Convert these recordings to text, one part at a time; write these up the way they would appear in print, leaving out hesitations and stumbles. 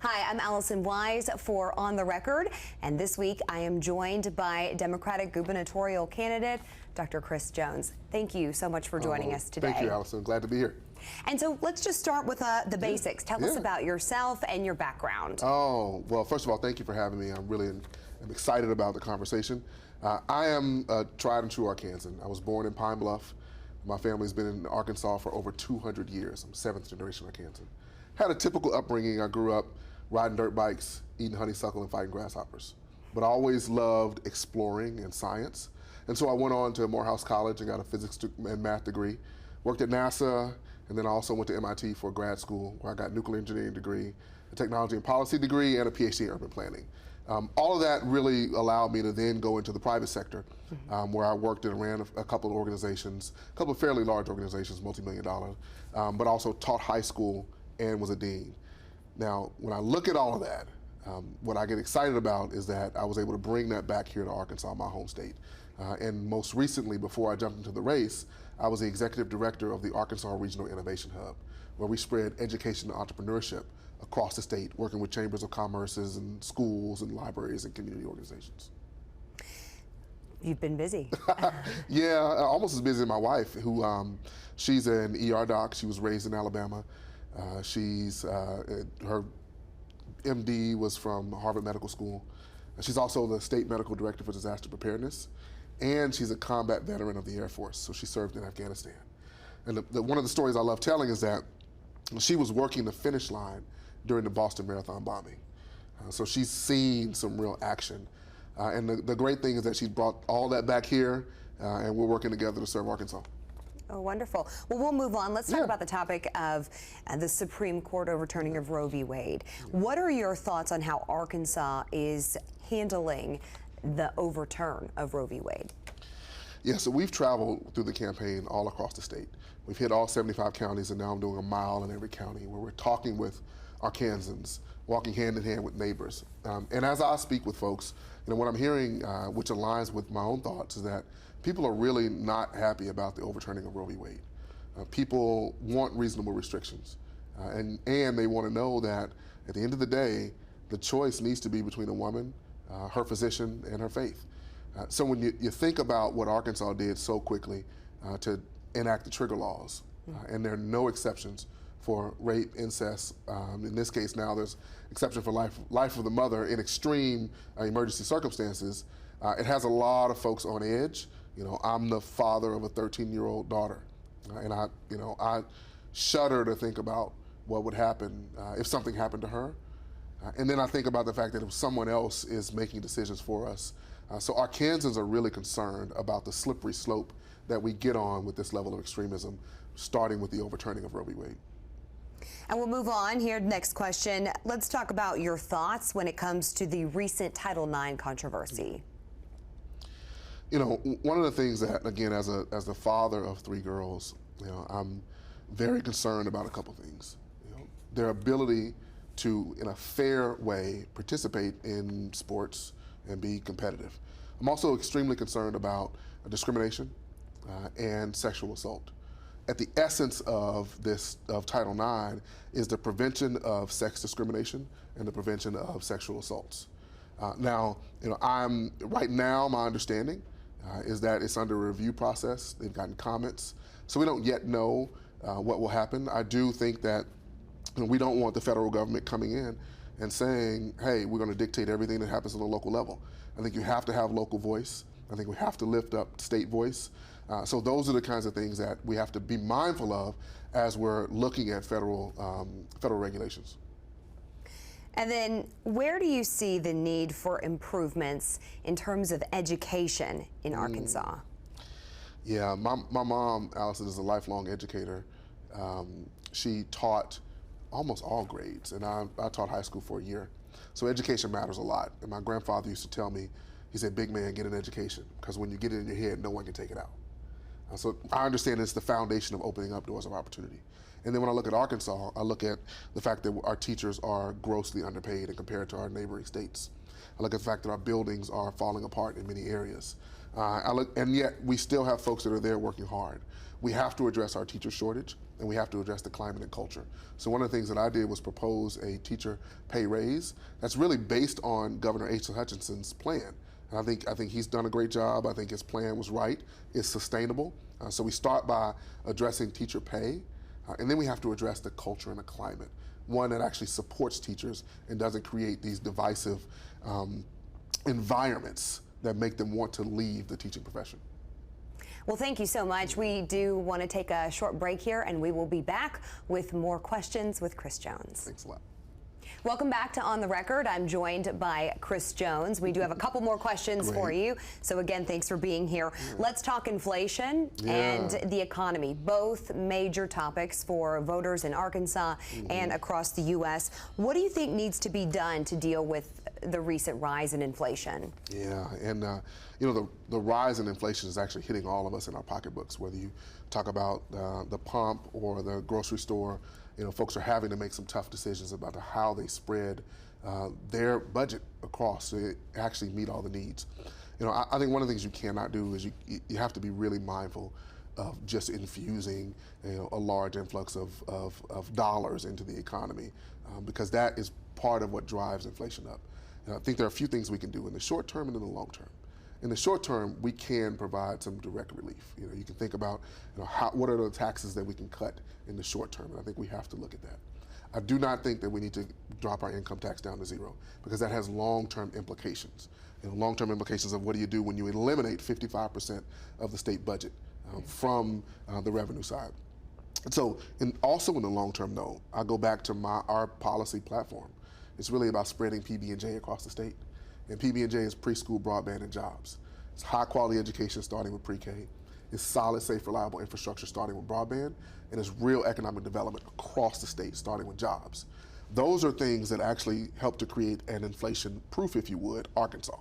Hi, I'm Allison Wise for On the Record, and this week I am joined by Democratic gubernatorial candidate Dr. Chris Jones. Thank you so much for joining us today. Thank you, Allison. Glad to be here. And so let's just start with the basics. Tell us about yourself and your background. Oh, well, first of all, thank you for having me. I'm excited about the conversation. I am a tried and true Arkansan. I was born in Pine Bluff. My family's been in Arkansas for over 200 years. I'm seventh generation Arkansan. Had a typical upbringing. I grew up riding dirt bikes, eating honeysuckle, and fighting grasshoppers. But I always loved exploring and science. And so I went on to Morehouse College and got a physics and math degree. Worked at NASA, and then I also went to MIT for grad school, where I got a nuclear engineering degree, a technology and policy degree, and a PhD in urban planning. All of that really allowed me to then go into the private sector, where I worked and ran a couple of organizations, a couple of fairly large organizations, multi-million dollar, but also taught high school and was a dean. Now, when I look at all of that, what I get excited about is that I was able to bring that back here to Arkansas, my home state. And most recently, before I jumped into the race, I was the executive director of the Arkansas Regional Innovation Hub, where we spread education and entrepreneurship across the state, working with chambers of commerces and schools and libraries and community organizations. You've been busy. Yeah, almost as busy as my wife, who she's an ER doc. She was raised in Alabama. Her MD was from Harvard Medical School. She's also the state medical director for disaster preparedness, and she's a combat veteran of the Air Force, so she served in Afghanistan. And one of the stories I love telling is that she was working the finish line during the Boston Marathon bombing. So she's seen some real action. And the great thing is that she's brought all that back here, and we're working together to serve Arkansas. Oh, wonderful. Well, we'll move on. Let's talk about the topic of the Supreme Court overturning of Roe v. Wade. What are your thoughts on how Arkansas is handling the overturn of Roe v. Wade? Yeah, so we've traveled through the campaign all across the state. We've hit all 75 counties, and now I'm doing a mile in every county where we're talking with Arkansans, walking hand in hand with neighbors. And as I speak with folks, what I'm hearing, which aligns with my own thoughts, is that people are really not happy about the overturning of Roe v. Wade. People want reasonable restrictions, and they want to know that at the end of the day, the choice needs to be between a woman, her physician, and her faith. So when you think about what Arkansas did so quickly to enact the trigger laws, and there are no exceptions for rape, incest. In this case now there's exception for life of the mother in extreme emergency circumstances. It has a lot of folks on edge. I'm the father of a 13-year-old daughter, and I shudder to think about what would happen if something happened to her. And then I think about the fact that if someone else is making decisions for us. So Arkansans are really concerned about the slippery slope that we get on with this level of extremism, starting with the overturning of Roe v. Wade. And we'll move on here. Next question. Let's talk about your thoughts when it comes to the recent Title IX controversy. One of the things that, again, as the father of 3 girls, I'm very concerned about a couple things. Their ability to, in a fair way, participate in sports and be competitive. I'm also extremely concerned about discrimination and sexual assault. At the essence of Title IX is the prevention of sex discrimination and the prevention of sexual assaults. Now, right now my understanding is that it's under a review process. They've gotten comments, so we don't yet know what will happen. I do think that we don't want the federal government coming in and saying, hey, we're going to dictate everything that happens on the local level. I think you have to have local voice. I think we have to lift up state voice. So those are the kinds of things that we have to be mindful of as we're looking at federal regulations. And then where do you see the need for improvements in terms of education in Arkansas? Yeah, my mom, Allison, is a lifelong educator. She taught almost all grades, and I taught high school for a year. So education matters a lot. And my grandfather used to tell me, he said, big man, get an education, because when you get it in your head, no one can take it out. So I understand it's the foundation of opening up doors of opportunity. And then when I look at Arkansas, I look at the fact that our teachers are grossly underpaid and compared to our neighboring states. I look at the fact that our buildings are falling apart in many areas. And yet we still have folks that are there working hard. We have to address our teacher shortage, and we have to address the climate and culture. So one of the things that I did was propose a teacher pay raise that's really based on Governor Asa Hutchinson's plan. And I think he's done a great job. I think his plan was right. It's sustainable. So we start by addressing teacher pay, and then we have to address the culture and the climate. One that actually supports teachers and doesn't create these divisive environments that make them want to leave the teaching profession. Well, thank you so much. We do want to take a short break here, and we will be back with more questions with Chris Jones. Thanks a lot. Welcome back to On the Record. I'm joined by Chris Jones. We do have a couple more questions for you. So again, thanks for being here. Let's talk inflation and the economy, both major topics for voters in Arkansas and across the U.S. What do you think needs to be done to deal with the recent rise in inflation? Yeah, and you know, the rise in inflation is actually hitting all of us in our pocketbooks, whether you talk about the pump or the grocery store. You know, folks are having to make some tough decisions about how they spread their budget across to actually meet all the needs. You know, I think one of the things you cannot do is you have to be really mindful of just infusing, you know, a large influx of dollars into the economy, because that is part of what drives inflation up. And I think there are a few things we can do in the short term and in the long term. In the short term, we can provide some direct relief. You know, you can think about, you know, what are the taxes that we can cut in the short term, and I think we have to look at that. I do not think that we need to drop our income tax down to zero, because that has long-term implications. You know, long-term implications of what do you do when you eliminate 55% of the state budget from the revenue side. And so, also in the long term, though, I go back to our policy platform. It's really about spreading PB&J across the state. And PB&J is preschool, broadband, and jobs. It's high quality education starting with pre-K. It's solid, safe, reliable infrastructure starting with broadband. And it's real economic development across the state starting with jobs. Those are things that actually help to create an inflation-proof, if you would, Arkansas.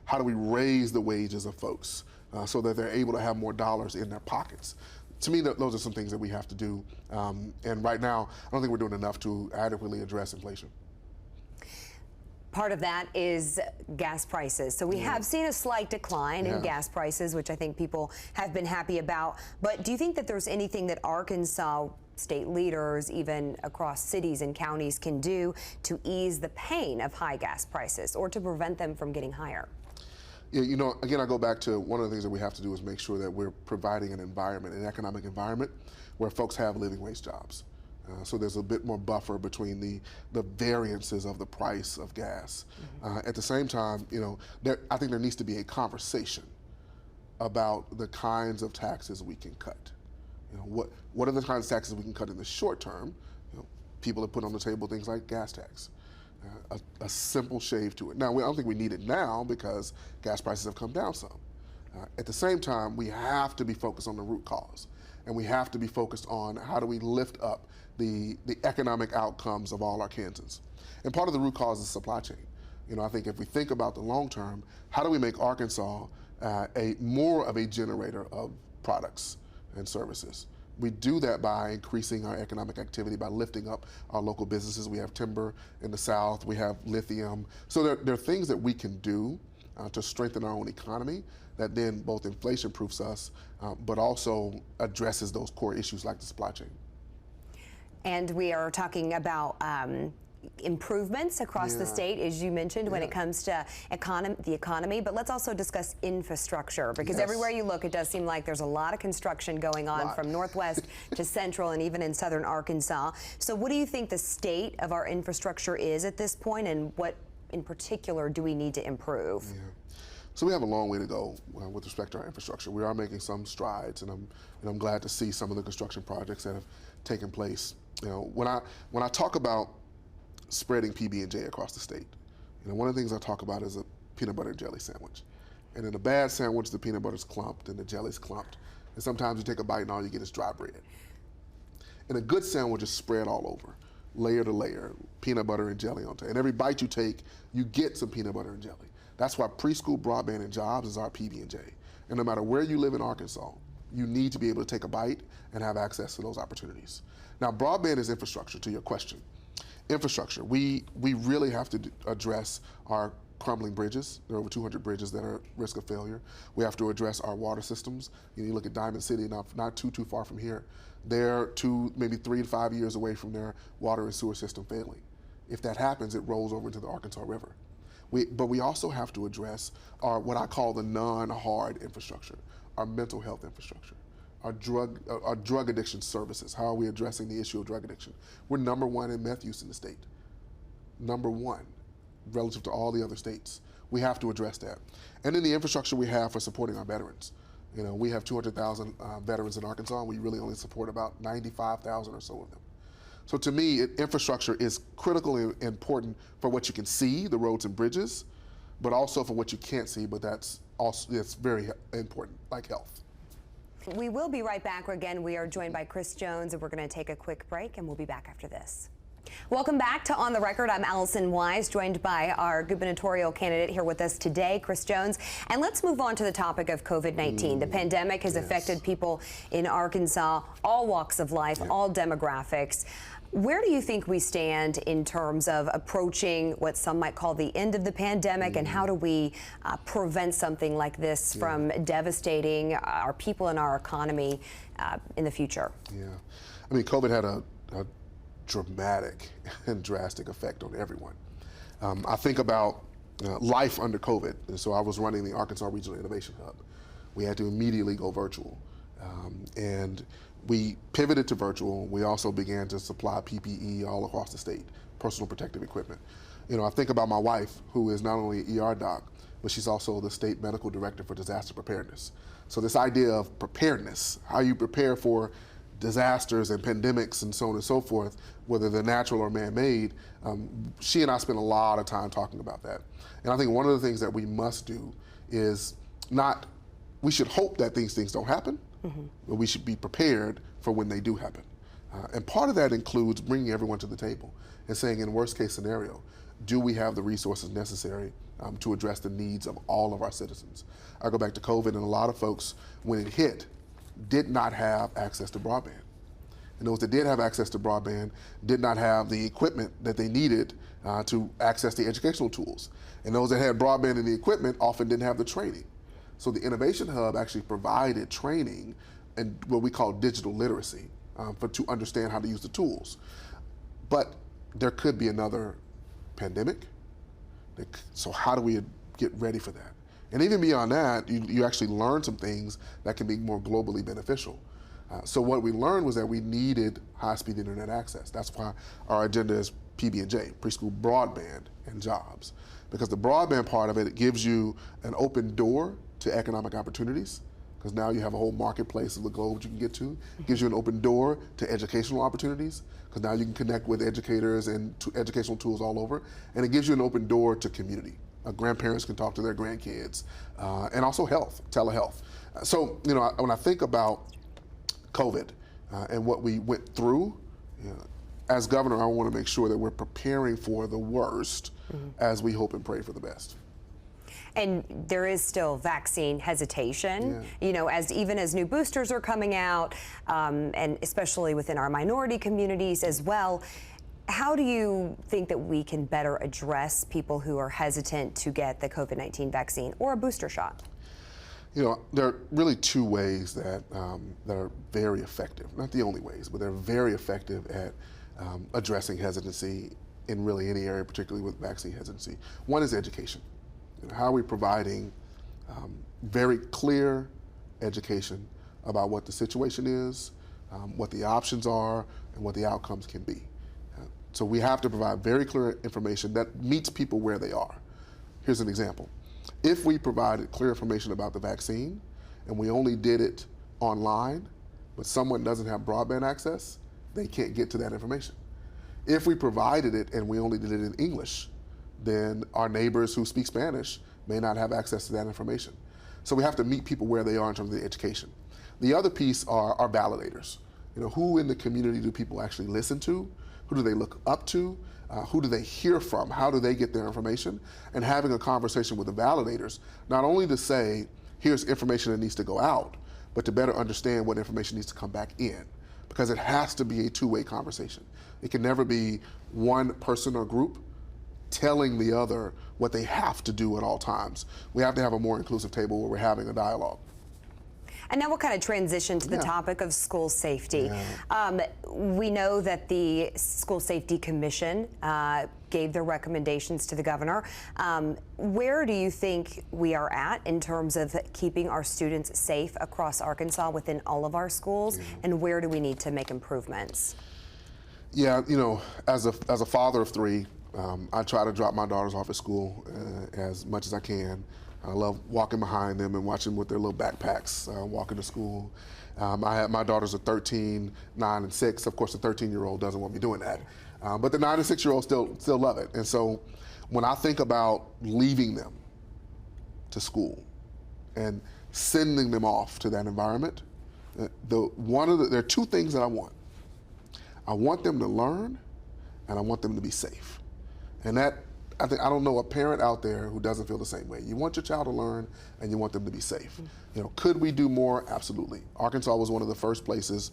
How do we raise the wages of folks so that they're able to have more dollars in their pockets? To me, those are some things that we have to do. And right now, I don't think we're doing enough to adequately address inflation. Part of that is gas prices. So we have seen a slight decline in gas prices, which I think people have been happy about. But do you think that there's anything that Arkansas state leaders, even across cities and counties, can do to ease the pain of high gas prices or to prevent them from getting higher? Yeah, you know, again, I go back to one of the things that we have to do is make sure that we're providing an environment, an economic environment, where folks have living wage jobs. So there's a bit more buffer between the variances of the price of gas. At the same time, you know, I think there needs to be a conversation about the kinds of taxes we can cut. You know, what are the kinds of taxes we can cut in the short term? You know, people have put on the table things like gas tax, a simple shave to it. Now, I don't think we need it now because gas prices have come down some. At the same time, we have to be focused on the root cause, and we have to be focused on how do we lift up the economic outcomes of all Arkansans. And part of the root cause is supply chain. You know, I think if we think about the long term, how do we make Arkansas more of a generator of products and services? We do that by increasing our economic activity, by lifting up our local businesses. We have timber in the South, we have lithium. So there are things that we can do to strengthen our own economy that then both inflation-proofs us, but also addresses those core issues like the supply chain. And we are talking about improvements across the state, as you mentioned, when it comes to the economy. But let's also discuss infrastructure, because everywhere you look, it does seem like there's a lot of construction going on from Northwest to Central and even in Southern Arkansas. So what do you think the state of our infrastructure is at this point, and what in particular do we need to improve? So we have a long way to go with respect to our infrastructure. We are making some strides, and I'm glad to see some of the construction projects that have taken place. You know, when I talk about spreading PB&J across the state, you know, one of the things I talk about is a peanut butter and jelly sandwich. And in a bad sandwich, the peanut butter's clumped and the jelly's clumped. And sometimes you take a bite and all you get is dry bread. And a good sandwich is spread all over, layer to layer, peanut butter and jelly on top. And every bite you take, you get some peanut butter and jelly. That's why preschool, broadband, and jobs is our PB&J. And no matter where you live in Arkansas, you need to be able to take a bite and have access to those opportunities. Now, broadband is infrastructure, to your question. Infrastructure, we really have to address our crumbling bridges. There are over 200 bridges that are at risk of failure. We have to address our water systems. You look at Diamond City, not too far from here. They're maybe 3 to 5 years away from their water and sewer system failing. If that happens, it rolls over into the Arkansas River. But we also have to address what I call the non-hard infrastructure, our mental health infrastructure, our drug addiction services. How are we addressing the issue of drug addiction? We're #1 in meth use in the state. #1 relative to all the other states. We have to address that. And then the infrastructure we have for supporting our veterans. We have 200,000 veterans in Arkansas, and we really only support about 95,000 or so of them. So to me, infrastructure is critically important for what you can see, the roads and bridges, but also for what you can't see, but that's very important, like health. We will be right back. Again, we are joined by Chris Jones, and we're going to take a quick break, and we'll be back after this. Welcome back to On the Record. I'm Allison Wise, joined by our gubernatorial candidate here with us today, Chris Jones. And let's move on to the topic of COVID-19. The pandemic has affected people in Arkansas, all walks of life, all demographics. Where do you think we stand in terms of approaching what some might call the end of the pandemic, and how do we prevent something like this from devastating our people and our economy in the future? Yeah. I mean, COVID had a dramatic and drastic effect on everyone. I think about life under COVID. And so I was running the Arkansas Regional Innovation Hub. We had to immediately go virtual. And we pivoted to virtual. We also began to supply PPE all across the state, personal protective equipment. I think about my wife, who is not only an ER doc, but she's also the state medical director for disaster preparedness. So this idea of preparedness, how you prepare for disasters and pandemics and so on and so forth, whether they're natural or man-made, she and I spent a lot of time talking about that. And I think one of the things that we must do is we should hope that these things don't happen, but we should be prepared for when they do happen. And part of that includes bringing everyone to the table and saying, in worst case scenario, do we have the resources necessary to address the needs of all of our citizens? I go back to COVID, and a lot of folks, when it hit, did not have access to broadband. And those that did have access to broadband did not have the equipment that they needed to access the educational tools. And those that had broadband and the equipment often didn't have the training. So the Innovation Hub actually provided training and what we call digital literacy to understand how to use the tools. But there could be another pandemic. So how do we get ready for that? And even beyond that, you actually learn some things that can be more globally beneficial. So what we learned was that we needed high-speed internet access. That's why our agenda is PB&J, preschool broadband and jobs. Because the broadband part of it gives you an open door to economic opportunities, because now you have a whole marketplace of the globe you can get to. It gives you an open door to educational opportunities, because now you can connect with educators and educational tools all over. And it gives you an open door to community. Grandparents can talk to their grandkids, and also health, telehealth. So, when I think about COVID and what we went through, as governor, I want to make sure that we're preparing for the worst as we hope and pray for the best. And there is still vaccine hesitation, even as new boosters are coming out, and especially within our minority communities as well. How do you think that we can better address people who are hesitant to get the COVID-19 vaccine or a booster shot? There are really two ways that are very effective. Not the only ways, but they're very effective at addressing hesitancy in really any area, particularly with vaccine hesitancy. One is education. How are we providing very clear education about what the situation is, what the options are, and what the outcomes can be? So we have to provide very clear information that meets people where they are. Here's an example. If we provided clear information about the vaccine and we only did it online, but someone doesn't have broadband access, they can't get to that information. If we provided it and we only did it in English, then our neighbors who speak Spanish may not have access to that information. So we have to meet people where they are in terms of the education. The other piece are our validators. Who in the community do people actually listen to? Who do they look up to? Who do they hear from? How do they get their information? And having a conversation with the validators, not only to say, here's information that needs to go out, but to better understand what information needs to come back in. Because it has to be a two-way conversation. It can never be one person or group telling the other what they have to do at all times. We have to have a more inclusive table where we're having a dialogue. And now we'll kind of transition to the topic of school safety. We know that the School Safety Commission gave their recommendations to the governor. Where do you think we are at in terms of keeping our students safe across Arkansas within all of our schools, and where do we need to make improvements? Yeah, you know, as a father of three, I try to drop my daughters off at school as much as I can. I love walking behind them and watching them with their little backpacks walking to school. My daughters are 13, 9, and 6. Of course, the 13-year-old doesn't want me doing that. But the 9 and 6-year-olds still love it. And so when I think about leaving them to school and sending them off to that environment, there are two things that I want. I want them to learn, and I want them to be safe. And that, I don't know a parent out there who doesn't feel the same way. You want your child to learn, and you want them to be safe. You know, could we do more? Absolutely. Arkansas was one of the first places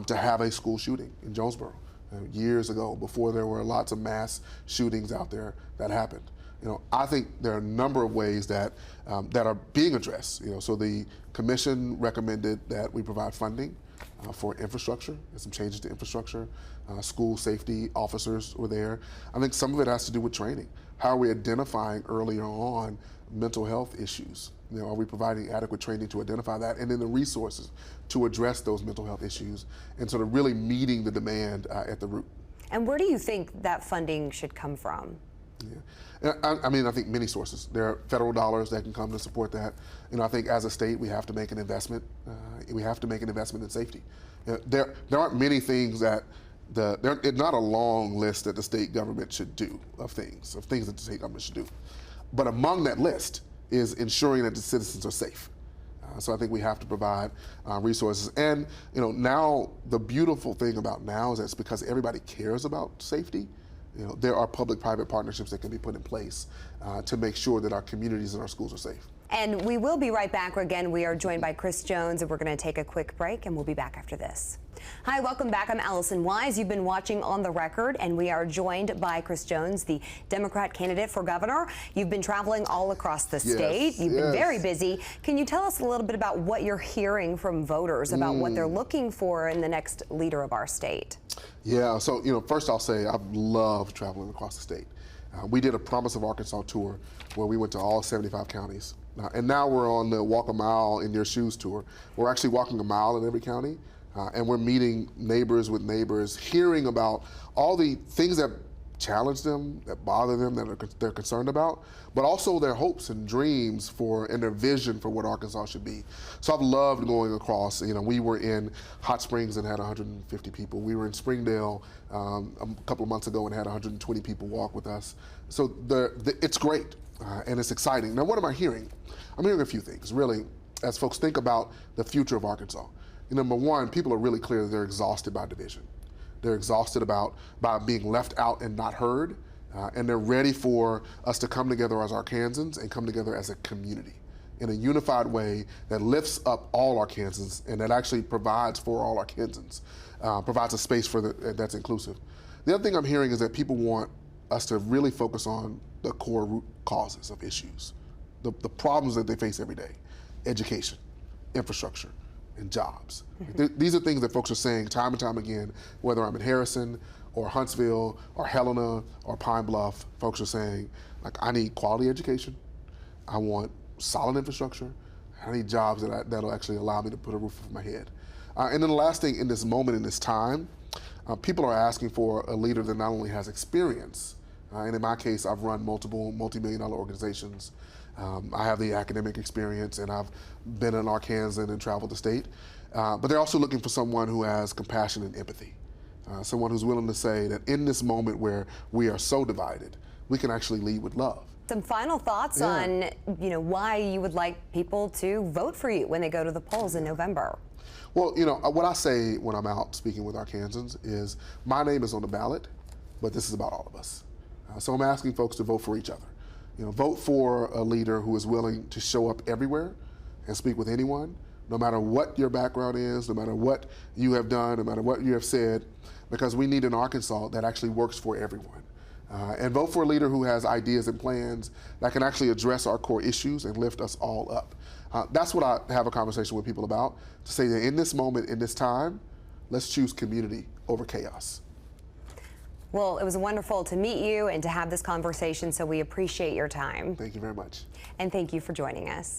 to have a school shooting in Jonesboro years ago, before there were lots of mass shootings out there that happened. You know, I think there are a number of ways that that are being addressed. You know, so the commission recommended that we provide funding for infrastructure and some changes to infrastructure. School safety officers were there. I think some of it has to do with training. How are we identifying earlier on mental health issues? You know, are we providing adequate training to identify that, and then the resources to address those mental health issues, and sort of really meeting the demand at the root. And where do you think that funding should come from? Yeah, I mean, I think many sources. There are federal dollars that can come to support that. You know, I think as a state we have to make an investment. We have to make an investment in safety. You know, there aren't many things that it's not a long list that the state government should do of things that the state government should do. But among that list is ensuring that the citizens are safe. So I think we have to provide resources. And you know, now the beautiful thing about now is that it's because everybody cares about safety. You know, there are public-private partnerships that can be put in place to make sure that our communities and our schools are safe. And we will be right back. Again, we are joined by Chris Jones, and we're going to take a quick break, and we'll be back after this. Hi, welcome back. I'm Allison Wise. You've been watching On the Record, and we are joined by Chris Jones, the Democrat candidate for governor. You've been traveling all across the state. You've been very busy. Can you tell us a little bit about what you're hearing from voters about what they're looking for in the next leader of our state? Yeah, so, you know, first I'll say I've loved traveling across the state. We did a Promise of Arkansas tour where we went to all 75 counties. And now we're on the Walk a Mile in Your Shoes tour. We're actually walking a mile in every county, and we're meeting neighbors with neighbors, hearing about all the things that challenge them, that bother them, that they're concerned about, but also their hopes and dreams and their vision for what Arkansas should be. So I've loved going across. You know, we were in Hot Springs and had 150 people. We were in Springdale a couple of months ago and had 120 people walk with us. So it's great. And it's exciting. Now, what am I hearing? I'm hearing a few things, really, as folks think about the future of Arkansas. Number one, people are really clear that they're exhausted by division. They're exhausted by being left out and not heard, and they're ready for us to come together as Arkansans and come together as a community in a unified way that lifts up all Arkansans and that actually provides for all Arkansans, provides a space that's inclusive. The other thing I'm hearing is that people want us to really focus on the core root causes of issues, the problems that they face every day: education, infrastructure, and jobs. These are things that folks are saying time and time again, whether I'm in Harrison or Huntsville or Helena or Pine Bluff. Folks are saying, like, I need quality education, I want solid infrastructure, I need jobs that'll actually allow me to put a roof over my head. And then the last thing, in this moment, in this time, people are asking for a leader that not only has experience, and in my case, I've run multiple multi-million-dollar organizations. I have the academic experience, and I've been an Arkansan and traveled the state. But they're also looking for someone who has compassion and empathy, someone who's willing to say that in this moment where we are so divided, we can actually lead with love. Some final thoughts on, you know, why you would like people to vote for you when they go to the polls in November. Well, you know, what I say when I'm out speaking with Arkansans is, my name is on the ballot, but this is about all of us. So I'm asking folks to vote for each other. You know, vote for a leader who is willing to show up everywhere and speak with anyone, no matter what your background is, no matter what you have done, no matter what you have said, because we need an Arkansas that actually works for everyone. and vote for a leader who has ideas and plans that can actually address our core issues and lift us all up. That's what I have a conversation with people about, to say that in this moment, in this time, let's choose community over chaos. Well, it was wonderful to meet you and to have this conversation, so we appreciate your time. Thank you very much. And thank you for joining us.